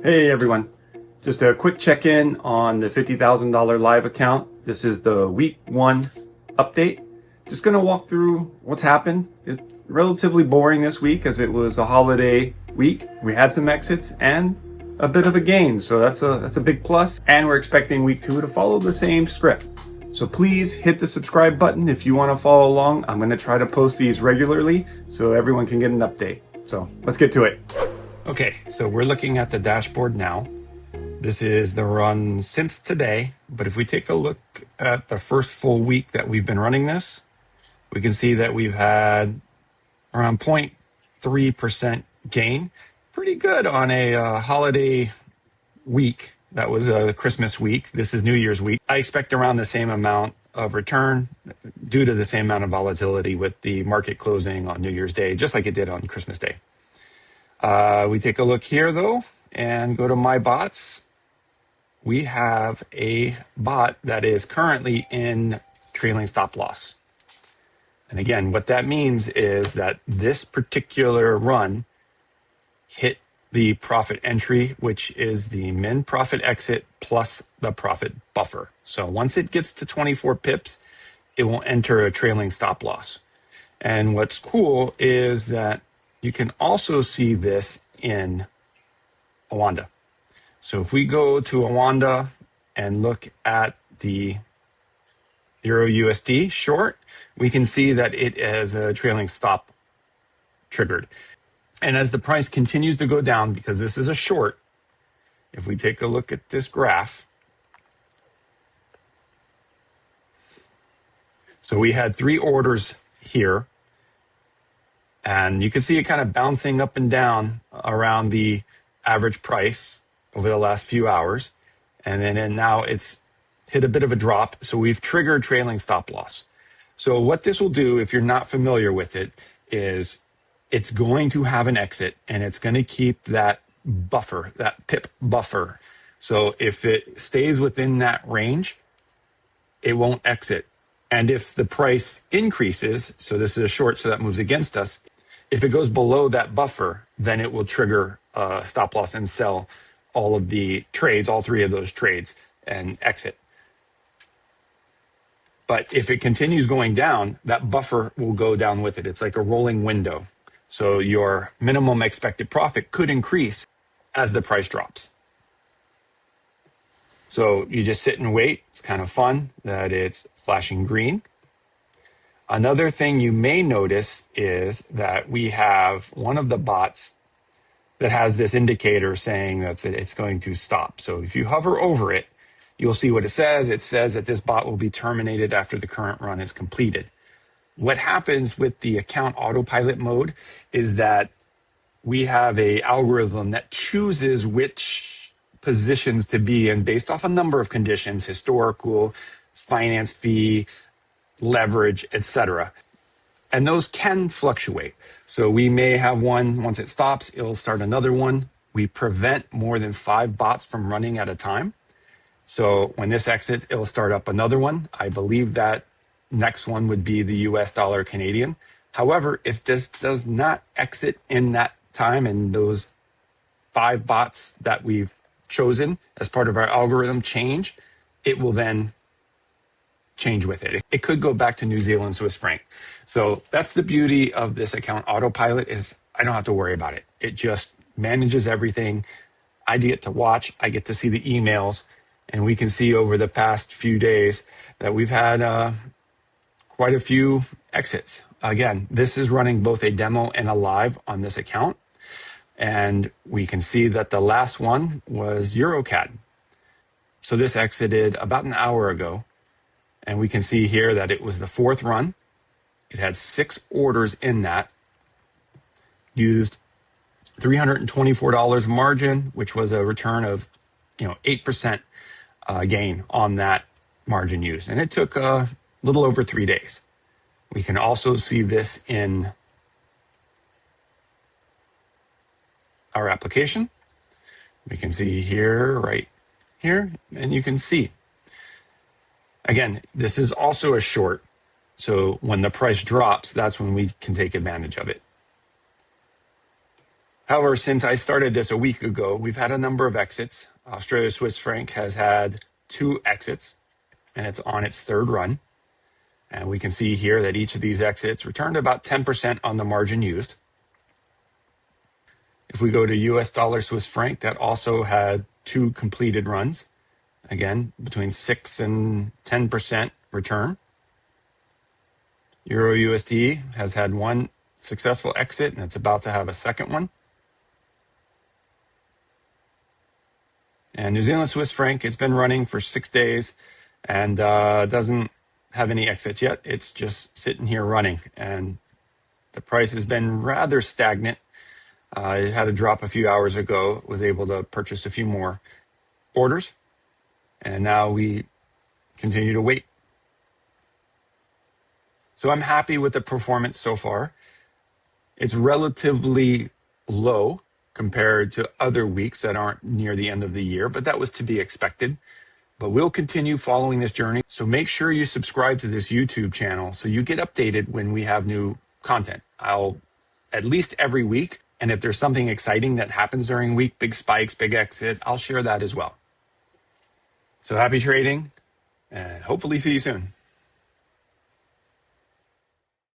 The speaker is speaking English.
Hey everyone, just a quick check-in on the $50,000 live account. This is the week 1 update. Just going to walk through what's happened. It's relatively boring this week as it was a holiday week. We had some exits and a bit of a gain, so that's a big plus. And we're expecting week 2 to follow the same script. So please hit the subscribe button if you want to follow along. I'm going to try to post these regularly so everyone can get an update. So let's get to it. Okay, so we're looking at the dashboard now. This is the run since today, but if we take a look at the first full week that we've been running this, we can see that we've had around 0.3% gain. Pretty good on a holiday week. That was a Christmas week. This is New Year's week. I expect around the same amount of return due to the same amount of volatility with the market closing on New Year's Day, just like it did on Christmas Day. We take a look here though and go to my bots. We have a bot that is currently in trailing stop loss. And again, what that means is that this particular run hit the profit entry, which is the min profit exit plus the profit buffer. So once it gets to 24 pips, it will enter a trailing stop loss. And what's cool is that you can also see this in Oanda. So if we go to Oanda and look at the Euro USD short, we can see that it has a trailing stop triggered. And as the price continues to go down, because this is a short, if we take a look at this graph, so we had 3 orders here, and you can see it kind of bouncing up and down around the average price over the last few hours. And now it's hit a bit of a drop. So we've triggered trailing stop loss. So what this will do, if you're not familiar with it, is it's going to have an exit and it's going to keep that buffer, that pip buffer. So if it stays within that range, it won't exit. And if the price increases, so this is a short, so that moves against us, if it goes below that buffer, then it will trigger a stop loss and sell all of the trades, all 3 of those trades, and exit. But if it continues going down, that buffer will go down with it. It's like a rolling window. So your minimum expected profit could increase as the price drops. So you just sit and wait. It's kind of fun that it's flashing green. Another thing you may notice is that we have one of the bots that has this indicator saying that it's going to stop. So if you hover over it, you'll see what it says. It says that this bot will be terminated after the current run is completed. What happens with the account autopilot mode is that we have an algorithm that chooses which positions to be in based off a number of conditions: historical, finance fee, leverage, etc. And those can fluctuate. So we may have one, once it stops, it'll start another one. We prevent more than 5 bots from running at a time. So when this exits, it'll start up another one. I believe that next one would be the US dollar Canadian. However, if this does not exit in that time and those 5 bots that we've chosen as part of our algorithm change, it will then change with it. It could go back to New Zealand Swiss franc. So that's the beauty of this account autopilot, is I don't have to worry about it. It just manages everything. I get to watch, I get to see the emails, and we can see over the past few days that we've had quite a few exits. Again, this is running both a demo and a live on this account. And we can see that the last one was EuroCAD. So this exited about an hour ago. And we can see here that it was the 4th run. It had 6 orders in that, used $324 margin, which was a return of 8% gain on that margin used. And it took a little over 3 days. We can also see this in our application. We can see here, right here, and you can see. Again, this is also a short. So when the price drops, that's when we can take advantage of it. However, since I started this a week ago, we've had a number of exits. Australia Swiss franc has had 2 exits, and it's on its 3rd run. And we can see here that each of these exits returned about 10% on the margin used. If we go to US dollar Swiss franc, that also had 2 completed runs. Again, between 6 and 10% return. Euro USD has had 1 successful exit, and it's about to have a second one. And New Zealand Swiss franc, it's been running for 6 days and doesn't have any exits yet. It's just sitting here running, and the price has been rather stagnant. It had a drop a few hours ago, was able to purchase a few more orders, and now we continue to wait. So I'm happy with the performance so far. It's relatively low compared to other weeks that aren't near the end of the year, but that was to be expected. But we'll continue following this journey. So make sure you subscribe to this YouTube channel so you get updated when we have new content. I'll at least every week. And if there's something exciting that happens during the week, big spikes, big exit, I'll share that as well. So happy trading and hopefully see you soon.